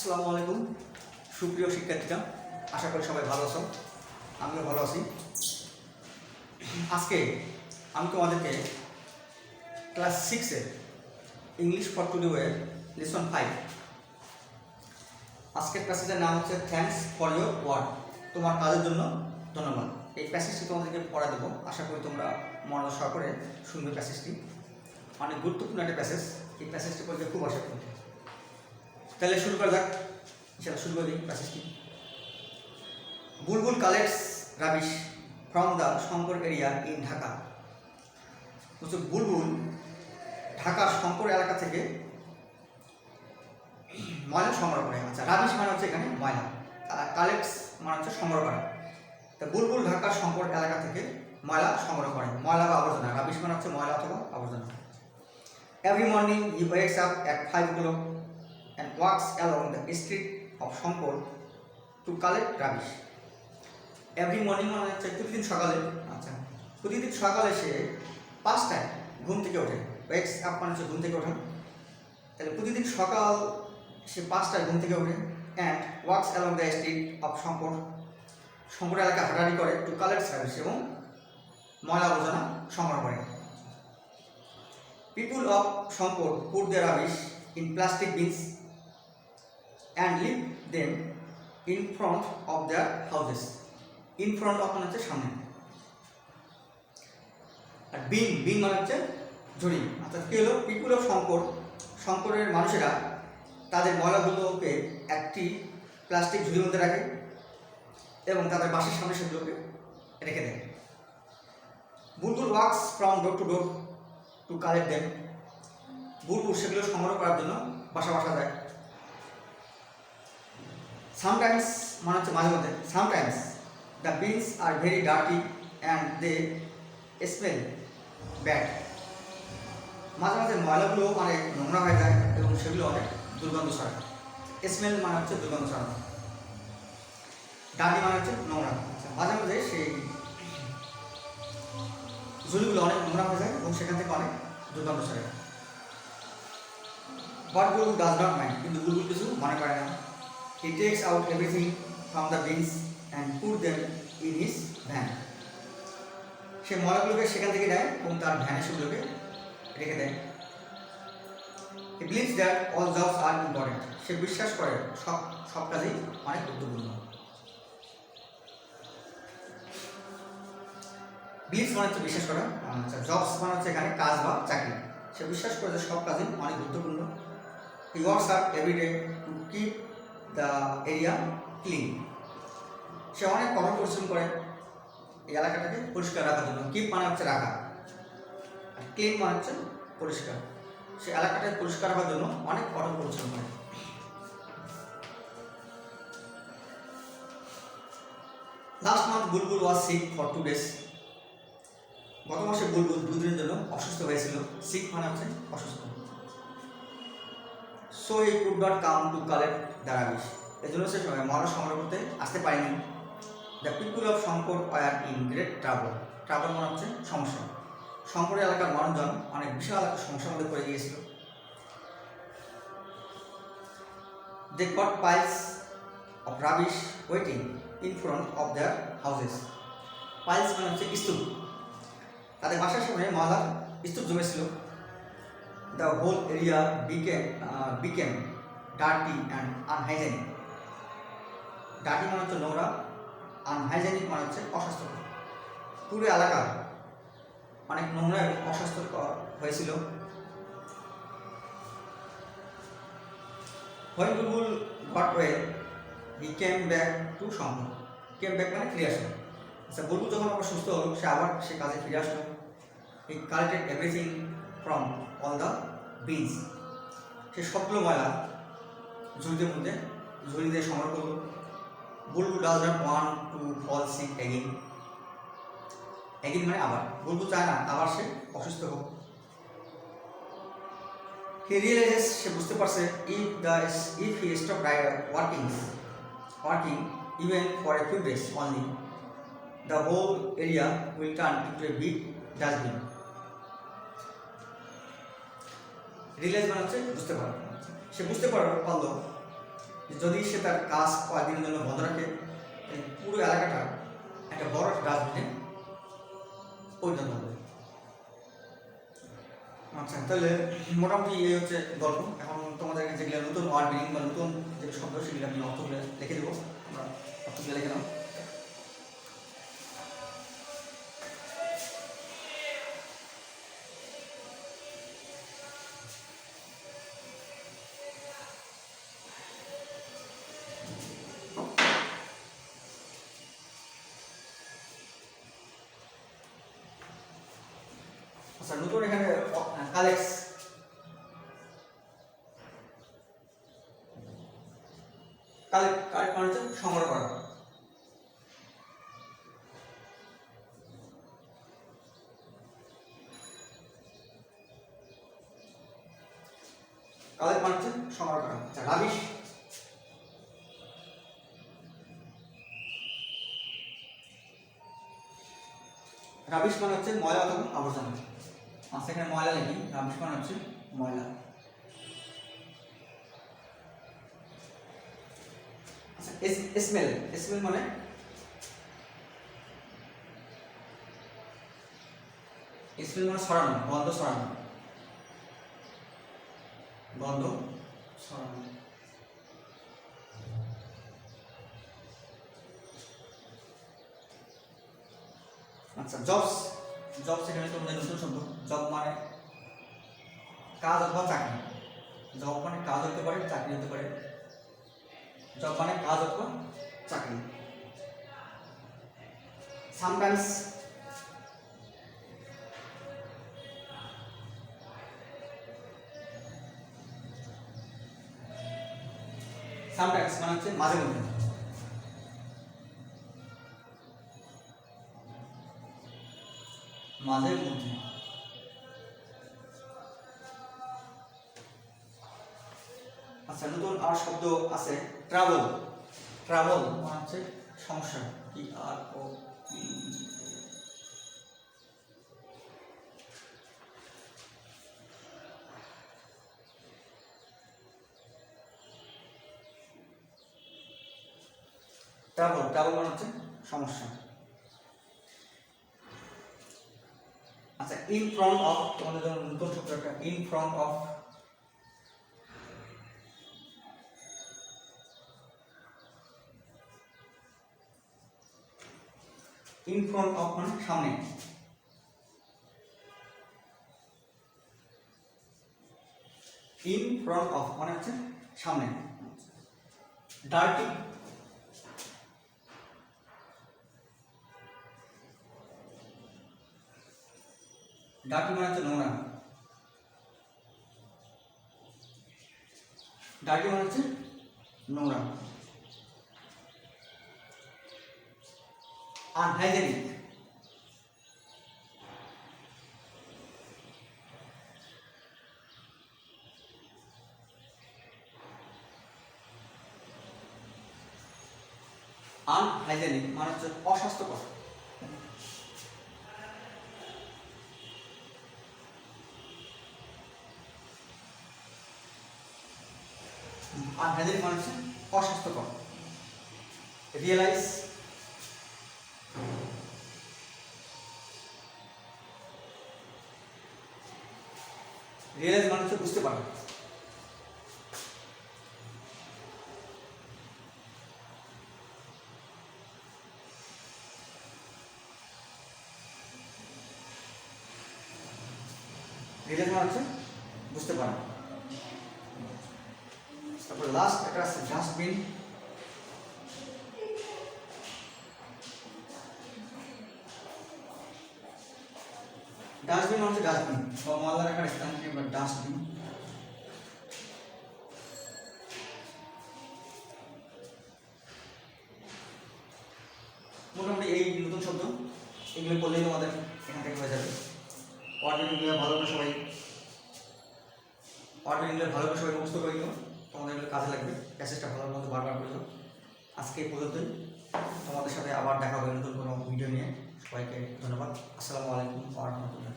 আসসালামু আলাইকুম সুপ্রিয় শিক্ষার্থীরা, আশা করি সবাই ভালো আছো। আমিও ভালো আছি। আজকে আমি তোমাদেরকে ক্লাস 6-এর ইংলিশ ফর টুডে লেসন 5 আজকের প্যাসেজের নাম হচ্ছে থ্যাঙ্কস ফর ইয়োর ওয়ার্ক, তোমার কাজের জন্য ধন্যবাদ। এই প্যাসেজটি তোমাদেরকে পড়া দেবো, আশা করি তোমরা মনোযোগ সহকারে শুনবে। প্যাসেজটি অনেক গুরুত্বপূর্ণ একটা প্যাসেজ, এই প্যাসেজটি পড়তে খুব আশা করি। তাহলে শুরু করা যাক। চলো শুরু করি প্যাসেজটি। Bulbul collects rubbish from the Shankar area in Dhaka. Bulbul ঢাকার শঙ্কর এলাকা থেকে ময়লা সংগ্রহ করে। আচ্ছা, রাবিশ মানে হচ্ছে এখানে ময়লা, কালেক্টস মানে হচ্ছে সংগ্রহ করা। তা বুলবুল ঢাকার শঙ্কর এলাকা থেকে ময়লা সংগ্রহ করে, ময়লা বা আবর্জনা। রাবিশ মানে হচ্ছে ময়লা অথবা আবর্জনা। Every morning he wakes up at 5 o'clock and walks along the street of Shankar to collect rubbish. Every morning মানে হচ্ছে প্রতিদিন সকালে। আচ্ছা, প্রতিদিন সকালে সে 5টায় ঘুম থেকে ওঠে। ওয়েকস আপ মানে হচ্ছে ঘুম থেকে ওঠা। তাহলে প্রতিদিন সকাল সে 5টায় ঘুম থেকে ওঠে and wax along the street of Shankar, Shankar এলাকা হাঁটাহাঁটি করে, টু কালেক্ট রাবিশ এবং ময়লা আবর্জনা সংগ্রহ করে। পিপুল of Shankar put the rubbish in plastic beans and leave them in front of their houses. In front of মানে হচ্ছে সামনে, আর বিন মানে হচ্ছে ঝুড়ি। অর্থাৎ কি হলো, পিপুল অফ শঙ্কর, শঙ্করের মানুষেরা তাদের ময়লাগুলোকে একটি প্লাস্টিক ঝুড়ির মধ্যে রাখে এবং তাদের বাসার সামনে সেগুলোকে রেখে দেয়। Bulbul walks from door to door to collect them. Bulbul সেগুলো সংগ্রহ করার জন্য বাসা বাসা যায়। সামটাইমস মানে হচ্ছে মাঝে মধ্যে, sometimes the bins are very dirty and they smell bad. মাঝে মাঝে ময়লাগুলো অনেক নোংরা হয়ে যায় এবং সেগুলো অনেক দুর্গন্ধ ছড়ায়। স্মেল মানে হচ্ছে দুর্গন্ধ ছড়ানো, ডার্টি মানে হচ্ছে নোংরা। মাঝে মাঝে সেই ঝুড়িগুলো অনেক নোংরা হয়ে যায় এবং সেখান থেকে অনেক দুর্গন্ধ ছড়ায়। But Bulbul does not mind, কিন্তু বুলবুল কিছু মনে করে না। He takes out everything from the bins and put them in his van. সে ময়লাগুলোকে সেখান থেকে নেয় এবং তার ভ্যানে সেগুলোকে রেখে দেয়। He believes that all jobs are important. সে বিশ্বাস করে সব কাজই অনেক গুরুত্বপূর্ণ। বিলিভস মানে হচ্ছে বিশ্বাস করা। আচ্ছা, জবস মানে হচ্ছে এখানে কাজ বা চাকরি। সে বিশ্বাস করে যে সব কাজই অনেক গুরুত্বপূর্ণ। He works up every day to keep the area clean. সে অনেক কঠোর পরিশ্রম করে এই এলাকাটাকে পরিষ্কার রাখার জন্য। কিপ মানে হচ্ছে রাখা, আর ক্লিন মানে হচ্ছে পরিষ্কার। সে এলাকাটাকে পরিষ্কার রাখার জন্য অনেক কঠোর পরিশ্রম করে। Last month Bulbul was sick for 2 days। গত মাসে বুলবুল 2 দিনের জন্য অসুস্থ হয়েছিল। সিক মানে হচ্ছে অসুস্থ। So he could not come to collect the rubbish. এজন্য সে ময়লা সংগ্রহ করতে আসতে পারেনি। The people of Shankar were in great trouble. Trouble মানে হচ্ছে সমস্যা। শঙ্কর এলাকার মানুষজন অনেক বিশাল একটা সমস্যার মধ্যে পড়ে গিয়েছিল। They got piles of rubbish waiting in front of their houses. Piles মানে হচ্ছে স্তূপ। তাদের বাসার সামনে ময়লার স্তূপ জমেছিল। The whole area became dirty and unhygienic. Dirty মানে হচ্ছে নোংরা, আনহাইজেনিক মানে হচ্ছে অস্বাস্থ্যকর। পুরো এলাকা অনেক নোংরা এবং অস্বাস্থ্যকর হয়েছিল। When Bulbul got well, he came back to Shankar. Came back মানে ফিরে আসলো। আচ্ছা, বুলবুল যখন আবার সুস্থ হলো, সে আবার সে কাজে ফিরে আসলো। He collected everything from all the bins. সে সবগুলো ময়লা ঝুড়িতে মধ্যে ঝুড়ি দিয়ে সংগ্রহ করলো। Bulbul does not want to fall sick again. Again মানে আবার। বুলবুল চায় না আবার সে অসুস্থ হোক। হি রিয়েলাইজেস, সে বুঝতে পারছে, if he stop working even for a few days only, the whole area will turn into a big dustbin. Realise মানে হচ্ছে বুঝতে পারা। সে বুঝতে পারলো যদি সে তার কাজ কয়েকদিনের জন্য বন্ধ রাখে তাহলে পুরো এলাকাটা একটা বড় ডাস্টবিনে পরিণত হবে। আচ্ছা, তাহলে মোটামুটি এই হচ্ছে গল্প। এখন তোমাদেরকে যেগুলো নতুন ওয়ার্ড মিনিং বা নতুন যে শব্দ সেগুলো আমি অর্থগুলো লিখে দেবো, আমরা অর্থগুলো লিখে নাও। আচ্ছা, নতুন এখানে কালেক্স, কালেক্ট মানে হচ্ছে সংগ্রহ করা। কালেক্ট মানে হচ্ছে সংগ্রহ করা। আচ্ছা, রাবিশ, রাবিশ মানে হচ্ছে ময়লা অথবা আবর্জনা। আচ্ছা, এখানে ময়লা লিখি, রাবিশ মানে হচ্ছে ময়লা। আচ্ছা, স্মেল, স্মেল মানে ছড়ানো, গন্ধ ছড়ানো, গন্ধ ছড়ানো। আচ্ছা, জবস, জবস এখানে তোমাদের নতুন শব্দ। জব মানে কাজ অথবা চাকরি। জব মানে কাজ হতে পারে, চাকরি হতে পারে। জব মানে কাজ অথবা চাকরি। সামটাইমস, সামটাইমস মানে হচ্ছে মাঝে মধ্যে। মাঝে মধ্যে। আচ্ছা, নতুন আর শব্দ আছে ট্রাভেল। ট্রাভেল মানে হচ্ছে সমস্যা, টি আর ও ট্রাভেল, ট্রাভেল মানে হচ্ছে সমস্যা। আচ্ছা, ইন ফ্রন্ট অফ, তোমাদের জন্য নতুন শব্দ একটা, in front of. In front of মানে সামনে। ইন ফ্রন্ট অফ মানে হচ্ছে সামনে। ডার্টি, ডার্টি মানে হচ্ছে নোংরা। ডার্টি মানে হচ্ছে নোংরা। আনহাইজেনিক, আনহাইজেনিক মানে হচ্ছে অস্বাস্থ্যকর। আনহাইজেনিক মানে হচ্ছে অস্বাস্থ্যকর। রিয়েলাইজ, রিয়েলাইজ মানে হচ্ছে বুঝতে পারা। রিয়েলাইজ মানে হচ্ছে বুঝতে পারা। তারপর লাস্ট একটা আছে ডাস্টবিন। ডাস্টবিন মানে হচ্ছে ডাস্টবিন বা ময়লা রাখার স্থান কিংবা ডাস্টবিন। মোটামুটি এই নতুন শব্দ এগুলো বললেই তোমাদের এখান থেকে হয়ে যাবে। ওয়ার্ড মিনিংগুলো ভালো করে সবাই মুখস্থ করে নিও, তোমাদের এগুলো কাজে লাগবে। প্যাসেজটা ভালো মতো বারবার করে দাও। আজকে এই পর্যন্তই, তোমাদের সাথে আবার দেখা হবে নতুন কোনো ভিডিও নিয়ে। সবাইকে ধন্যবাদ। আসসালামু আলাইকুম ওয়া রাহমাতুল্লাহ।